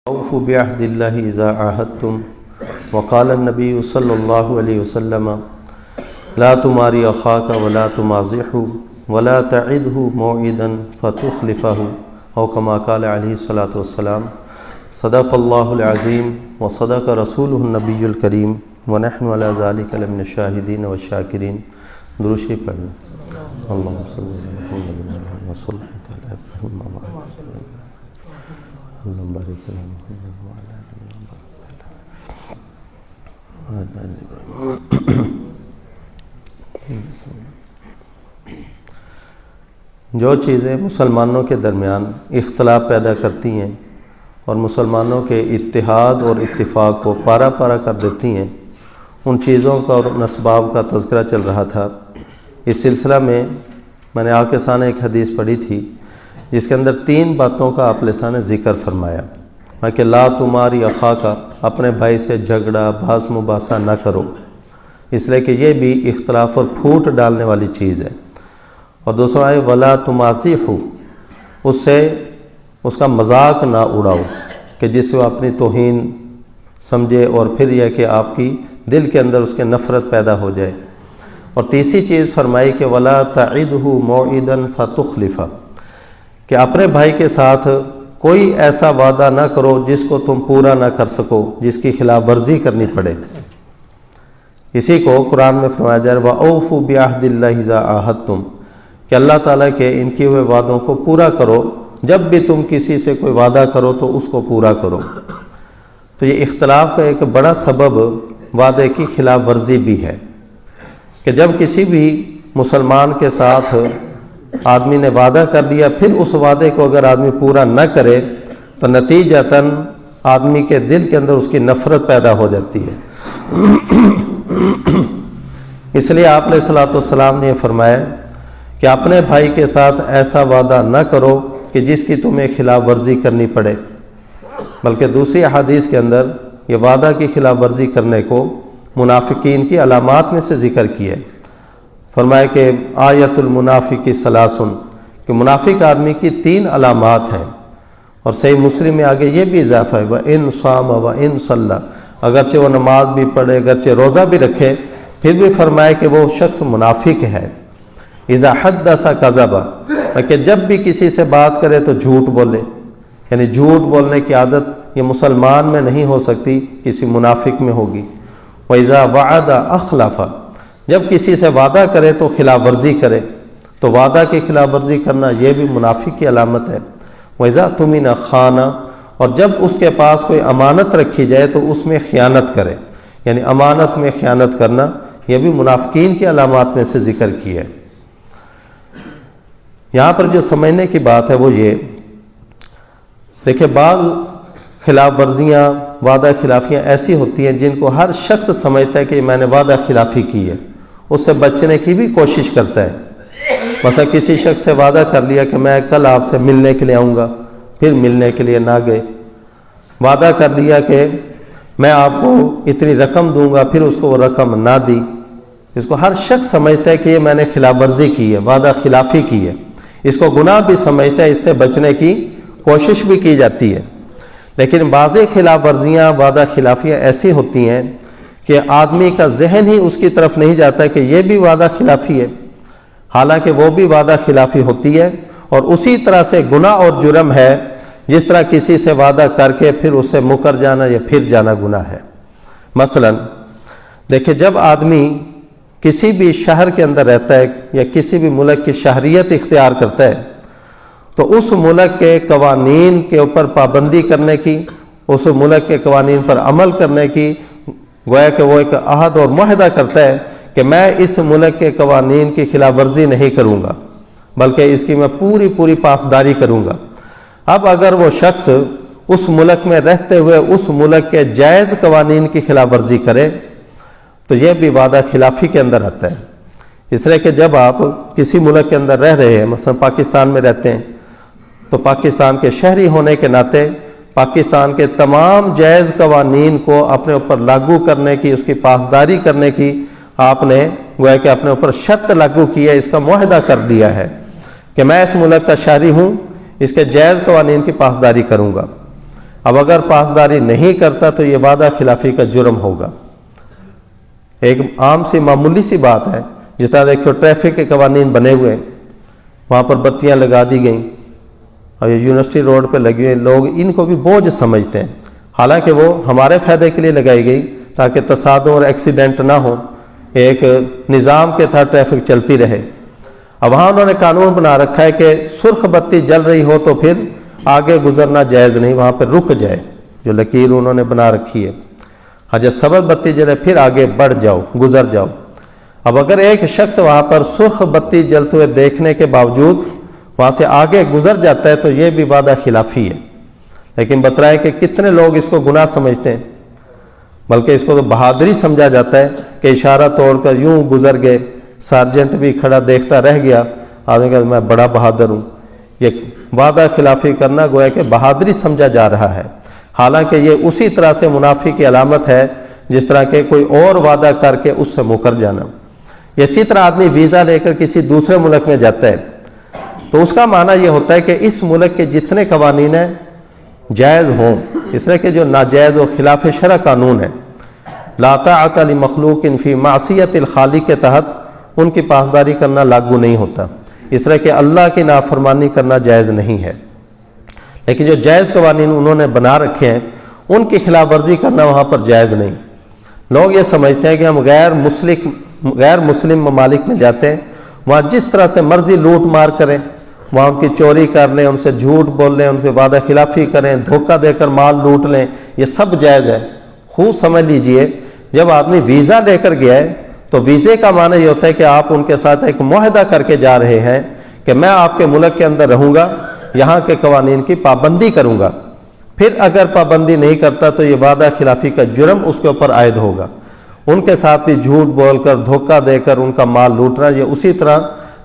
اوفوا بعهد الله اذا عاهدتم وقال النبي صلى الله عليه وسلم لا تماري اخاك ولا تمازحه ولا تعده موعدا فتخلفه او كما قال عليه الصلاة والسلام صدق الله العظيم وصدق رسوله النبي الكريم ونحن على ذلك لمن الشاهدين والشاكرين. درود شریف پڑھیں. اللهم صل على محمد وصل على محمد اللهم بارك على محمد وعلى آل محمد. جو چیزیں مسلمانوں کے درمیان اختلاف پیدا کرتی ہیں اور مسلمانوں کے اتحاد اور اتفاق کو پارا پارا کر دیتی ہیں، ان چیزوں کا اور ان اسباب کا تذکرہ چل رہا تھا. اس سلسلہ میں نے آپ کے سامنے ایک حدیث پڑھی تھی جس کے اندر 3 باتوں کا آپ لسان ذکر فرمایا کہ لا تماری اخاک، اپنے بھائی سے جھگڑا بحث مباحثہ نہ کرو، اس لیے کہ یہ بھی اختلاف اور پھوٹ ڈالنے والی چیز ہے. اور دوسرا ہے ولا تمازحوا، اس سے اس کا مذاق نہ اڑاؤ کہ جس سے وہ اپنی توہین سمجھے اور پھر یہ کہ آپ کی دل کے اندر اس کے نفرت پیدا ہو جائے. اور تیسری چیز فرمائی کہ ولا تعدہ موعدا فتخلفہ، کہ اپنے بھائی کے ساتھ کوئی ایسا وعدہ نہ کرو جس کو تم پورا نہ کر سکو، جس کی خلاف ورزی کرنی پڑے. اسی کو قرآن میں فرمایا جائے وَأَوْفُوا بِعَهْدِ اللَّهِ إِذَا عَاهَدتُّمْ، کہ اللہ تعالیٰ کے ان کیے ہوئے وعدوں کو پورا کرو، جب بھی تم کسی سے کوئی وعدہ کرو تو اس کو پورا کرو. تو یہ اختلاف کا ایک بڑا سبب وعدے کی خلاف ورزی بھی ہے کہ جب کسی بھی مسلمان کے ساتھ آدمی نے وعدہ کر لیا، پھر اس وعدے کو اگر آدمی پورا نہ کرے تو نتیجتاً آدمی کے دل کے اندر اس کی نفرت پیدا ہو جاتی ہے. اس لیے آپ علیہ الصلوۃ والسلام نے یہ فرمایا کہ اپنے بھائی کے ساتھ ایسا وعدہ نہ کرو کہ جس کی تمہیں خلاف ورزی کرنی پڑے، بلکہ دوسری احادیث کے اندر یہ وعدہ کی خلاف ورزی کرنے کو منافقین کی علامات میں سے ذکر کیا ہے. فرمایا کہ آیت المنافق ثلاث، کہ منافق آدمی کی 3 علامات ہیں. اور صحیح مسلم میں آگے یہ بھی اضافہ ہے وَإِن صَامَ وَإِن صَلَّى، اگرچہ وہ نماز بھی پڑھے، اگرچہ روزہ بھی رکھے، پھر بھی فرمایا کہ وہ شخص منافق ہے. اذا حدث کذب، کہ جب بھی کسی سے بات کرے تو جھوٹ بولے، یعنی جھوٹ بولنے کی عادت یہ مسلمان میں نہیں ہو سکتی، کسی منافق میں ہوگی. وَإِذَا وَعَدَ أَخْلَفَ، جب کسی سے وعدہ کرے تو خلاف ورزی کرے، تو وعدہ کی خلاف ورزی کرنا یہ بھی منافق کی علامت ہے. وَإِذَا اؤْتُمِنَ خَانَ، اور جب اس کے پاس کوئی امانت رکھی جائے تو اس میں خیانت کرے، یعنی امانت میں خیانت کرنا یہ بھی منافقین کی علامات میں سے ذکر کی ہے. یہاں پر جو سمجھنے کی بات ہے وہ یہ دیکھیں، بعض خلاف ورزیاں وعدہ خلافیاں ایسی ہوتی ہیں جن کو ہر شخص سمجھتا ہے کہ میں نے وعدہ خلافی کی ہے، اس سے بچنے کی بھی کوشش کرتا ہے. مثلا کسی شخص سے وعدہ کر لیا کہ میں کل آپ سے ملنے کے لیے آؤں گا، پھر ملنے کے لیے نہ گئے. وعدہ کر لیا کہ میں آپ کو اتنی رقم دوں گا، پھر اس کو وہ رقم نہ دی. اس کو ہر شخص سمجھتا ہے کہ یہ میں نے خلاف ورزی کی ہے، وعدہ خلافی کی ہے. اس کو گناہ بھی سمجھتا ہے، اس سے بچنے کی کوشش بھی کی جاتی ہے. لیکن بعض خلاف ورزیاں وعدہ خلافیاں ایسی ہوتی ہیں کہ آدمی کا ذہن ہی اس کی طرف نہیں جاتا کہ یہ بھی وعدہ خلافی ہے، حالانکہ وہ بھی وعدہ خلافی ہوتی ہے. اور اسی طرح سے گناہ اور جرم ہے جس طرح کسی سے وعدہ کر کے پھر اس سے مکر جانا یا پھر جانا گناہ ہے. مثلا دیکھیں، جب آدمی کسی بھی شہر کے اندر رہتا ہے یا کسی بھی ملک کی شہریت اختیار کرتا ہے تو اس ملک کے قوانین کے اوپر پابندی کرنے کی، اس ملک کے قوانین پر عمل کرنے کی گویا کہ وہ ایک عہد اور معاہدہ کرتا ہے کہ میں اس ملک کے قوانین کی خلاف ورزی نہیں کروں گا، بلکہ اس کی میں پوری پاسداری کروں گا. اب اگر وہ شخص اس ملک میں رہتے ہوئے اس ملک کے جائز قوانین کی خلاف ورزی کرے تو یہ بھی وعدہ خلافی کے اندر آتا ہے. اس لیے کہ جب آپ کسی ملک کے اندر رہ رہے ہیں، مثلا پاکستان میں رہتے ہیں، تو پاکستان کے شہری ہونے کے ناطے پاکستان کے تمام جائز قوانین کو اپنے اوپر لاگو کرنے کی، اس کی پاسداری کرنے کی آپ نے گویا کہ اپنے اوپر شرط لاگو کی ہے، اس کا معاہدہ کر دیا ہے کہ میں اس ملک کا شہری ہوں، اس کے جائز قوانین کی پاسداری کروں گا. اب اگر پاسداری نہیں کرتا تو یہ وعدہ خلافی کا جرم ہوگا۔ ایک عام سی معمولی سی بات ہے، جس طرح دیکھو ٹریفک کے قوانین بنے ہوئے، وہاں پر بتیاں لگا دی گئیں اور یہ یونیورسٹی روڈ پہ لگی ہوئی، لوگ ان کو بھی بوجھ سمجھتے ہیں، حالانکہ وہ ہمارے فائدے کے لیے لگائی گئی تاکہ تصادم اور ایکسیڈنٹ نہ ہو، ایک نظام کے تحت ٹریفک چلتی رہے۔ اب وہاں انہوں نے قانون بنا رکھا ہے کہ سرخ بتی جل رہی ہو تو پھر آگے گزرنا جائز نہیں، وہاں پہ رک جائے، جو لکیر انہوں نے بنا رکھی ہے۔ ہاں جب سبز بتی جلے پھر آگے بڑھ جاؤ، گزر جاؤ۔ اب اگر ایک شخص وہاں پر سرخ بتی جلتے ہوئے دیکھنے کے باوجود وہاں سے آگے گزر جاتا ہے تو یہ بھی وعدہ خلافی ہے۔ لیکن بترائے کہ کتنے لوگ اس کو گناہ سمجھتے ہیں، بلکہ اس کو تو بہادری سمجھا جاتا ہے کہ اشارہ توڑ کر یوں گزر گئے، سارجنٹ بھی کھڑا دیکھتا رہ گیا، آدمی کہا میں بڑا بہادر ہوں۔ یہ وعدہ خلافی کرنا گویا کہ بہادری سمجھا جا رہا ہے، حالانکہ یہ اسی طرح سے منافق کی علامت ہے جس طرح کہ کوئی اور وعدہ کر کے اس سے مکر جانا۔ اسی طرح آدمی ویزا لے کر کسی دوسرے ملک میں جاتا ہے تو اس کا معنی یہ ہوتا ہے کہ اس ملک کے جتنے قوانین ہیں جائز ہوں، اس طرح کہ جو ناجائز و خلاف شرع قانون ہے، لا طاعۃ لمخلوق فی معصیت الخالق کے تحت ان کی پاسداری کرنا لاگو نہیں ہوتا، اس طرح کہ اللہ کی نافرمانی کرنا جائز نہیں ہے۔ لیکن جو جائز قوانین انہوں نے بنا رکھے ہیں ان کی خلاف ورزی کرنا وہاں پر جائز نہیں۔ لوگ یہ سمجھتے ہیں کہ ہم غیر مسلم ممالک میں جاتے ہیں، وہاں جس طرح سے مرضی لوٹ مار کریں، وہاں ان کی چوری کر لیں، ان سے جھوٹ بول لیں، ان سے وعدہ خلافی کریں، دھوکہ دے کر مال لوٹ لیں، یہ سب جائز ہے۔ خوب سمجھ لیجئے، جب آدمی ویزا لے کر گیا ہے تو ویزے کا معنی یہ ہوتا ہے کہ آپ ان کے ساتھ ایک معاہدہ کر کے جا رہے ہیں کہ میں آپ کے ملک کے اندر رہوں گا، یہاں کے قوانین کی پابندی کروں گا، پھر اگر پابندی نہیں کرتا تو یہ وعدہ خلافی کا جرم اس کے اوپر عائد ہوگا۔ ان کے ساتھ بھی جھوٹ بول کر، دھوکہ دے کر ان کا مال لوٹنا یہ اسی طرح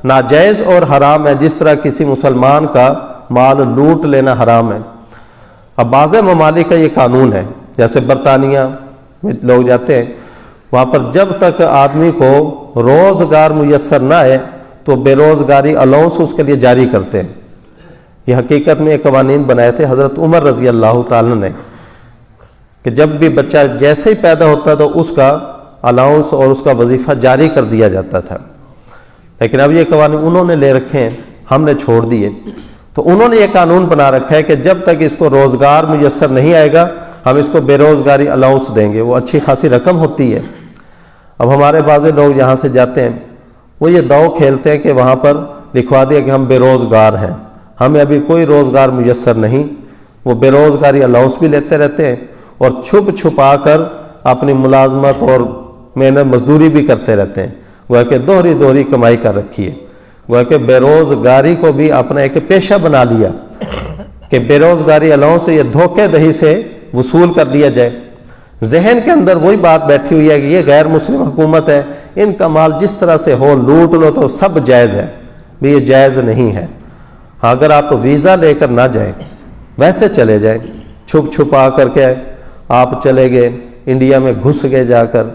ناجائز اور حرام ہے جس طرح کسی مسلمان کا مال لوٹ لینا حرام ہے۔ اب بعض ممالک کا یہ قانون ہے، جیسے برطانیہ میں لوگ جاتے ہیں، وہاں پر جب تک آدمی کو روزگار میسر نہ آئے تو بے روزگاری الاؤنس اس کے لیے جاری کرتے ہیں۔ یہ حقیقت میں یہ قوانین بنائے تھے حضرت عمر رضی اللہ تعالیٰ نے کہ جب بھی بچہ جیسے ہی پیدا ہوتا تو اس کا الاؤنس اور اس کا وظیفہ جاری کر دیا جاتا تھا۔ لیکن اب یہ قوانین انہوں نے لے رکھے ہیں، ہم نے چھوڑ دیے۔ تو انہوں نے یہ قانون بنا رکھا ہے کہ جب تک اس کو روزگار میسر نہیں آئے گا ہم اس کو بے روزگاری الاؤنس دیں گے، وہ اچھی خاصی رقم ہوتی ہے۔ اب ہمارے بعض لوگ یہاں سے جاتے ہیں، وہ یہ داؤ کھیلتے ہیں کہ وہاں پر لکھوا دیا کہ ہم بے روزگار ہیں، ہمیں ابھی کوئی روزگار میسر نہیں۔ وہ بے روزگاری الاؤنس بھی لیتے رہتے ہیں اور چھپ چھپا کر اپنی ملازمت اور محنت مزدوری بھی کرتے رہتے ہیں، وہ کہ دوہری کمائی کر رکھی ہے۔ وہ کہ بے روزگاری کو بھی اپنا ایک پیشہ بنا لیا کہ بے روزگاری الاؤنس سے یہ دھوکے دہی سے وصول کر لیا جائے۔ ذہن کے اندر وہی بات بیٹھی ہوئی ہے کہ یہ غیر مسلم حکومت ہے، ان کا مال جس طرح سے ہو لوٹ لو تو سب جائز ہے۔ بھی یہ جائز نہیں ہے۔ اگر آپ ویزا لے کر نہ جائیں، ویسے چلے جائیں، چھپ چھپا کر کے آپ چلے گئے، انڈیا میں گھس گئے جا کر،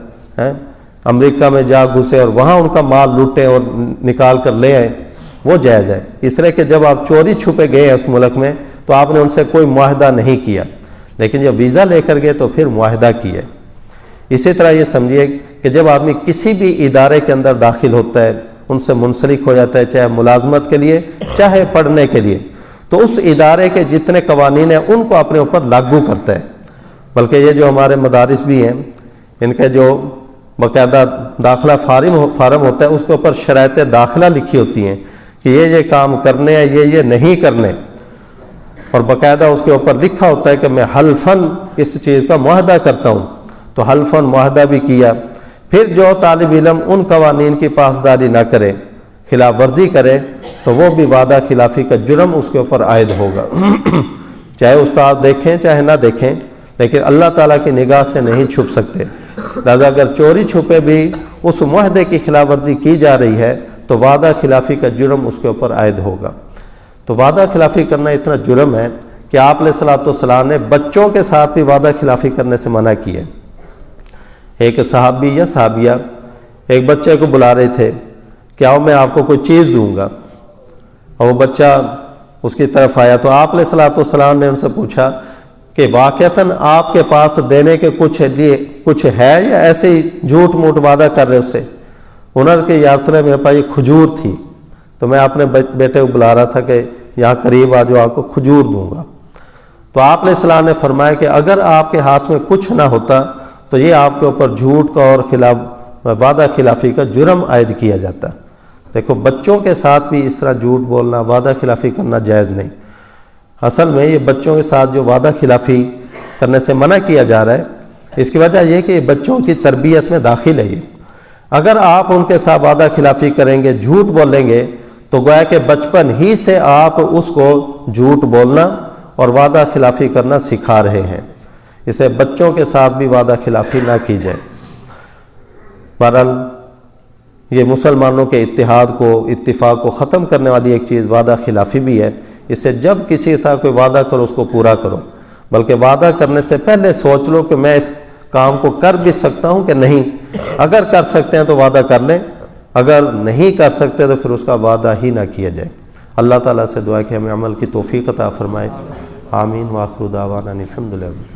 امریکہ میں جا گھسے اور وہاں ان کا مال لوٹیں اور نکال کر لے آئے، وہ جائز ہے۔ اس طرح کہ جب آپ چوری چھپے گئے ہیں اس ملک میں تو آپ نے ان سے کوئی معاہدہ نہیں کیا، لیکن جب ویزا لے کر گئے تو پھر معاہدہ کیا۔ اسی طرح یہ سمجھیے کہ جب آدمی کسی بھی ادارے کے اندر داخل ہوتا ہے، ان سے منسلک ہو جاتا ہے، چاہے ملازمت کے لیے چاہے پڑھنے کے لیے، تو اس ادارے کے جتنے قوانین ہیں ان کو اپنے اوپر لاگو کرتا ہے۔ بلکہ یہ جو ہمارے مدارس بھی ہیں، ان کے جو باقاعدہ داخلہ فارم ہوتا ہے اس کے اوپر شرائط داخلہ لکھی ہوتی ہیں کہ یہ کام کرنے ہیں، یہ نہیں کرنے، اور باقاعدہ اس کے اوپر لکھا ہوتا ہے کہ میں حلفاً اس چیز کا معاہدہ کرتا ہوں، تو حلفاً معاہدہ بھی کیا۔ پھر جو طالب علم ان قوانین کی پاسداری نہ کرے، خلاف ورزی کرے، تو وہ بھی وعدہ خلافی کا جرم اس کے اوپر عائد ہوگا۔ چاہے استاد دیکھیں چاہے نہ دیکھیں، لیکن اللہ تعالیٰ کی نگاہ سے نہیں چھپ سکتے۔ لہذا اگر چوری چھپے بھی اس معاہدے کی خلاف ورزی کی جا رہی ہے تو وعدہ خلافی کا جرم اس کے اوپر عائد ہوگا۔ تو وعدہ خلافی کرنا اتنا جرم ہے کہ آپ علیہ الصلوۃ والسلام نے بچوں کے ساتھ بھی وعدہ خلافی کرنے سے منع کیا ہے۔ ایک صحابی یا صحابیہ ایک بچے کو بلا رہے تھے کہ آؤ میں آپ کو کوئی چیز دوں گا، اور وہ بچہ اس کی طرف آیا تو آپ علیہ الصلوۃ والسلام نے ان سے پوچھا کہ واقعتاً آپ کے پاس دینے کے کچھ ہے یا ایسے ہی جھوٹ موٹ وعدہ کر رہے اس سے؟ انہوں نے کہ یا رسول اللہ میرے پاس یہ کھجور تھی تو میں اپنے بیٹے کو بلا رہا تھا کہ یہاں قریب آ جو آپ کو کھجور دوں گا. تو آپ علیہ السلام نے فرمایا کہ اگر آپ کے ہاتھ میں کچھ نہ ہوتا تو یہ آپ کے اوپر جھوٹ کا اور وعدہ خلافی کا جرم عائد کیا جاتا. دیکھو بچوں کے ساتھ بھی اس طرح جھوٹ بولنا، وعدہ خلافی کرنا جائز نہیں. اصل میں یہ بچوں کے ساتھ جو وعدہ خلافی کرنے سے منع کیا جا رہا ہے، اس کی وجہ یہ کہ یہ بچوں کی تربیت میں داخل ہے. یہ اگر آپ ان کے ساتھ وعدہ خلافی کریں گے، جھوٹ بولیں گے، تو گویا کہ بچپن ہی سے آپ اس کو جھوٹ بولنا اور وعدہ خلافی کرنا سکھا رہے ہیں. اسے بچوں کے ساتھ بھی وعدہ خلافی نہ کی جائے. بہرحال یہ مسلمانوں کے اتفاق کو ختم کرنے والی ایک چیز وعدہ خلافی بھی ہے. اس سے جب کسی کے ساتھ کوئی وعدہ کرو اس کو پورا کرو، بلکہ وعدہ کرنے سے پہلے سوچ لو کہ میں اس کام کو کر بھی سکتا ہوں کہ نہیں. اگر کر سکتے ہیں تو وعدہ کر لیں، اگر نہیں کر سکتے تو پھر اس کا وعدہ ہی نہ کیا جائے. اللہ تعالیٰ سے دعا ہے کہ ہمیں عمل کی توفیق عطا فرمائے. آمین. وآخر دعوانا الحمدللہ.